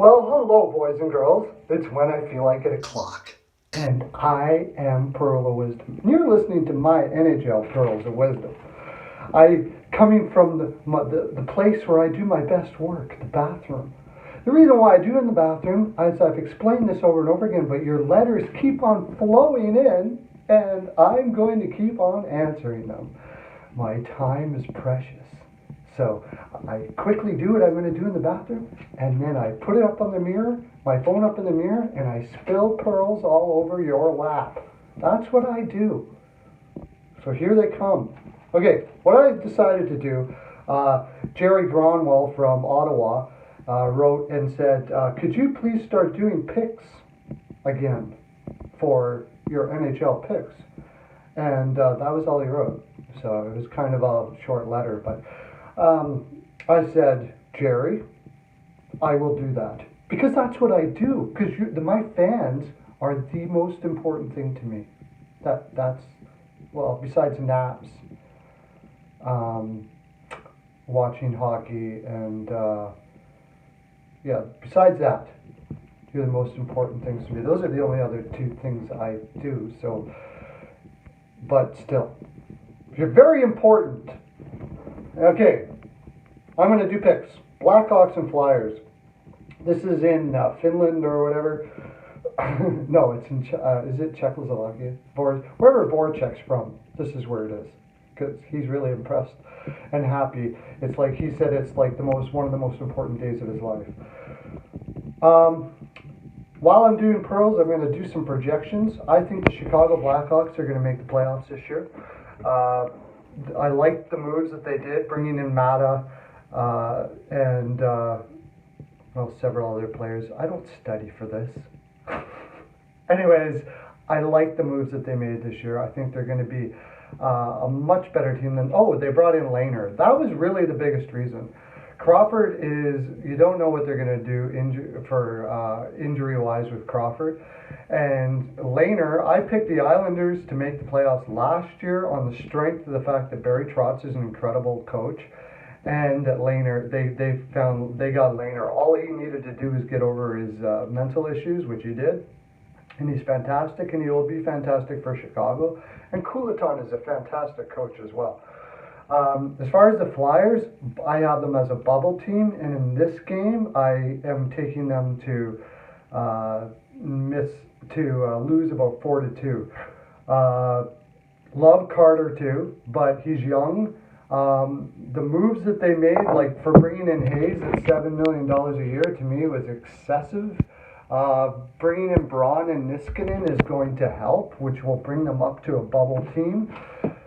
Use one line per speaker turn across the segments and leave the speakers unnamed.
Well, hello, boys and girls. It's when I feel like it o'clock. And I am Pearl of Wisdom. You're listening to my NHL Pearls of Wisdom. Coming from the place where I do my best work, the bathroom. The reason why I do it in the bathroom, as I've explained this over and over again, but your letters keep on flowing in, and I'm going to keep on answering them. My time is precious. So I quickly do what I'm going to do in the bathroom, and then I put it up on the mirror, my phone up in the mirror, and I spill pearls all over your lap. That's what I do. So here they come. Okay, what I decided to do, Jerry Gronwell from Ottawa wrote and said, could you please start doing picks again for your NHL picks? And that was all he wrote. So it was kind of a short letter, but I said, Jerry, I will do that. Because that's what I do. Because my fans are the most important thing to me. That's, well, besides naps, watching hockey, and, besides that, you're the most important things to me. Those are the only other two things I do, so, but still, you're very important. Okay, I'm going to do picks. Blackhawks and Flyers. This is in Finland or whatever. No, it's in, is it Czechoslovakia? Wherever Voracek's from, this is where it is. Because he's really impressed and happy. It's like, he said it's like one of the most important days of his life. While I'm doing pearls, I'm going to do some projections. I think the Chicago Blackhawks are going to make the playoffs this year. I like the moves that they did, bringing in Mata and several other players. I don't study for this. Anyways, I like the moves that they made this year. I think they're going to be a much better team than... Oh, they brought in Lehner. That was really the biggest reason. Crawford is... You don't know what they're going to do injury-wise with Crawford. And Lehner, I picked the Islanders to make the playoffs last year on the strength of the fact that Barry Trotz is an incredible coach. And that Lehner, they got Lehner. All he needed to do was get over his mental issues, which he did. And he's fantastic, and he will be fantastic for Chicago. And Kuliton is a fantastic coach as well. As far as the Flyers, I have them as a bubble team, and in this game, I am taking them to lose about 4-2. Love Carter too, but he's young. The moves that they made, like for bringing in Hayes at $7 million a year, to me was excessive. Bringing in Braun and Niskanen is going to help, which will bring them up to a bubble team.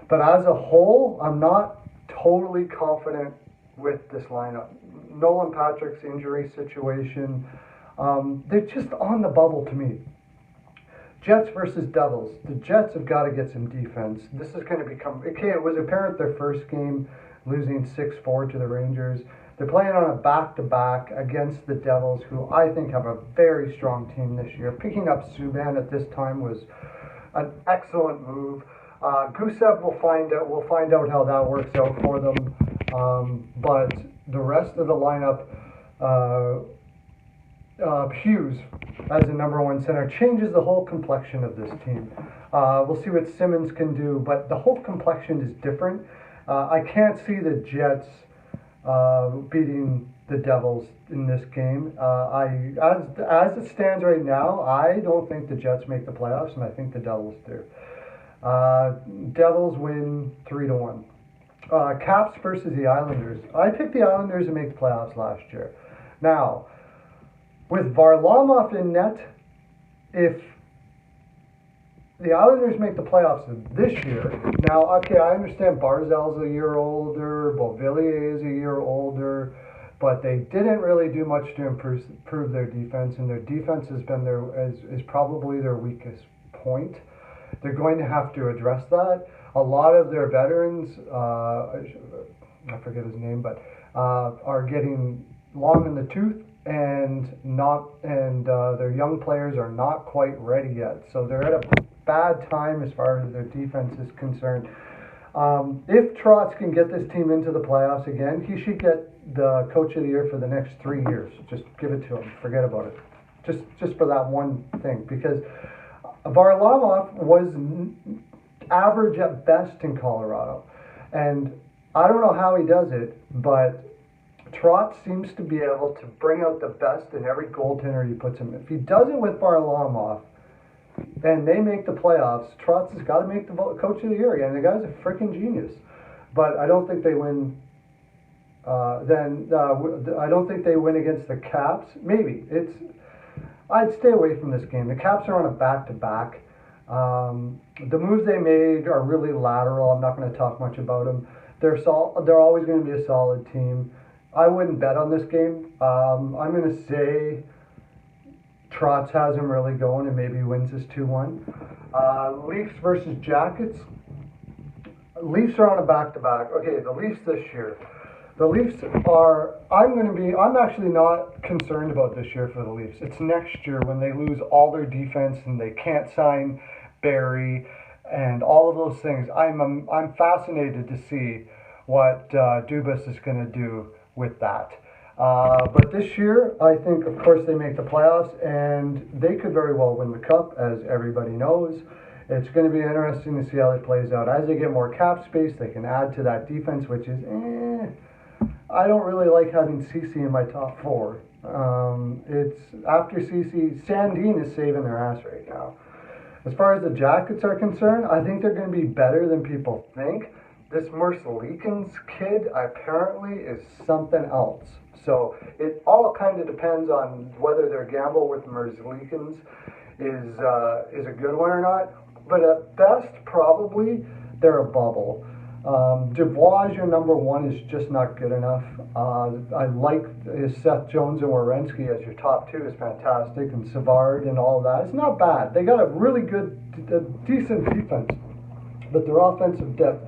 But as a whole, I'm not totally confident with this lineup. Nolan Patrick's injury situation, they're just on the bubble to me. Jets versus Devils. The Jets have got to get some defense. This is going to become... Okay, it was apparent their first game, losing 6-4 to the Rangers. They're playing on a back-to-back against the Devils, who I think have a very strong team this year. Picking up Subban at this time was an excellent move. Gusev will find out how that works out for them. But the rest of the lineup, Hughes as the number one center changes the whole complexion of this team. We'll see what Simmons can do, but the whole complexion is different. I can't see the Jets beating the Devils in this game. As it stands right now, I don't think the Jets make the playoffs, and I think the Devils do. Devils win 3-1. Caps versus the Islanders. I picked the Islanders to make the playoffs last year. Now, with Varlamov in net, if the Islanders make the playoffs this year, now, okay, I understand Barzal's a year older, Beauvillier is a year older, but they didn't really do much to improve their defense, and their defense has been is probably their weakest point. They're going to have to address that. A lot of their veterans, I forget his name, but are getting long in the tooth, and their young players are not quite ready yet. So they're at a bad time as far as their defense is concerned. If Trotz can get this team into the playoffs again, he should get the coach of the year for the next 3 years. Just give it to him. Forget about it. Just for that one thing, because Varlamov was average at best in Colorado, and I don't know how he does it, but Trotz seems to be able to bring out the best in every goaltender he puts him in. If he does it with Varlamov, and they make the playoffs, Trotz has got to make the coach of the year again. The guy's a freaking genius. But I don't think they win. I don't think they win against the Caps. Maybe I'd stay away from this game. The Caps are on a back-to-back. The moves they made are really lateral. I'm not going to talk much about them. They're always going to be a solid team. I wouldn't bet on this game. I'm going to say Trotz has him really going and maybe wins this 2-1. Leafs versus Jackets. Leafs are on a back-to-back. Okay, the Leafs this year. The Leafs are, I'm actually not concerned about this year for the Leafs. It's next year when they lose all their defense and they can't sign Barry and all of those things. I'm fascinated to see what Dubas is going to do with that. But this year, I think, of course, they make the playoffs, and they could very well win the Cup, as everybody knows. It's going to be interesting to see how it plays out. As they get more cap space, they can add to that defense, which is, I don't really like having CC in my top 4. It's after CC, Sandin is saving their ass right now. As far as the Jackets are concerned, I think they're going to be better than people think. This Merzlikins kid apparently is something else. So it all kind of depends on whether their gamble with Merzlikins is a good one or not. But at best, probably they're a bubble. Dubois, your number 1, is just not good enough. I like Seth Jones and Werenski as your top 2 is fantastic, and Savard and all of that. It's not bad. They got a really good, decent defense, but their offensive depth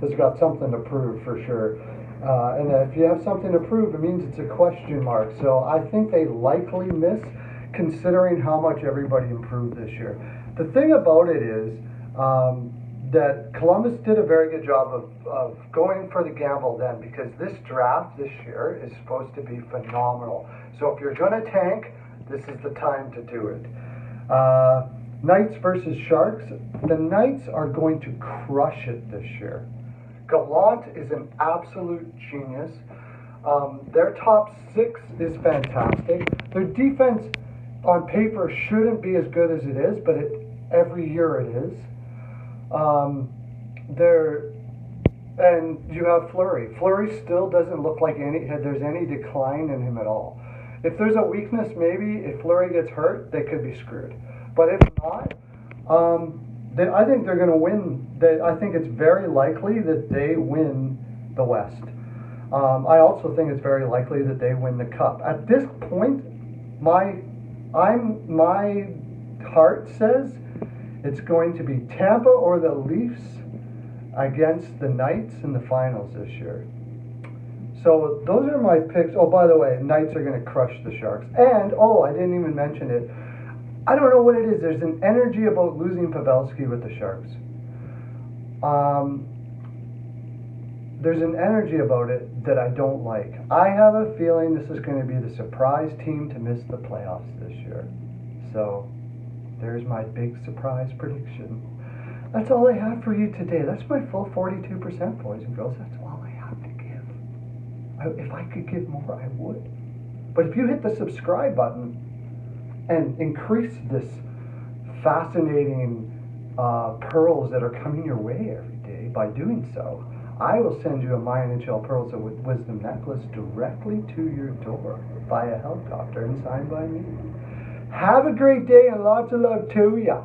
has got something to prove for sure. And if you have something to prove, it means it's a question mark. So I think they likely miss, considering how much everybody improved this year. The thing about it is that Columbus did a very good job of going for the gamble then, because this draft this year is supposed to be phenomenal. So if you're going to tank, this is the time to do it. Knights versus Sharks. The Knights are going to crush it this year. Gallant is an absolute genius. Their top 6 is fantastic. Their defense on paper shouldn't be as good as it is, but every year it is. And you have Fleury. Fleury still doesn't look like there's any decline in him at all. If there's a weakness, maybe if Fleury gets hurt, they could be screwed. But if not, I think they're going to win. I think it's very likely that they win the West. I also think it's very likely that they win the Cup. At this point, my heart says it's going to be Tampa or the Leafs against the Knights in the finals this year. So those are my picks. Oh, by the way, Knights are going to crush the Sharks. And, I didn't even mention it. I don't know what it is. There's an energy about losing Pavelski with the Sharks. There's an energy about it that I don't like. I have a feeling this is going to be the surprise team to miss the playoffs this year. So there's my big surprise prediction. That's all I have for you today. That's my full 42%, boys and girls. That's all I have to give. If I could give more, I would. But if you hit the subscribe button and increase this fascinating pearls that are coming your way every day by doing so, I will send you a My NHL Pearls of Wisdom necklace directly to your door via helicopter and signed by me. Have a great day and lots of love to ya.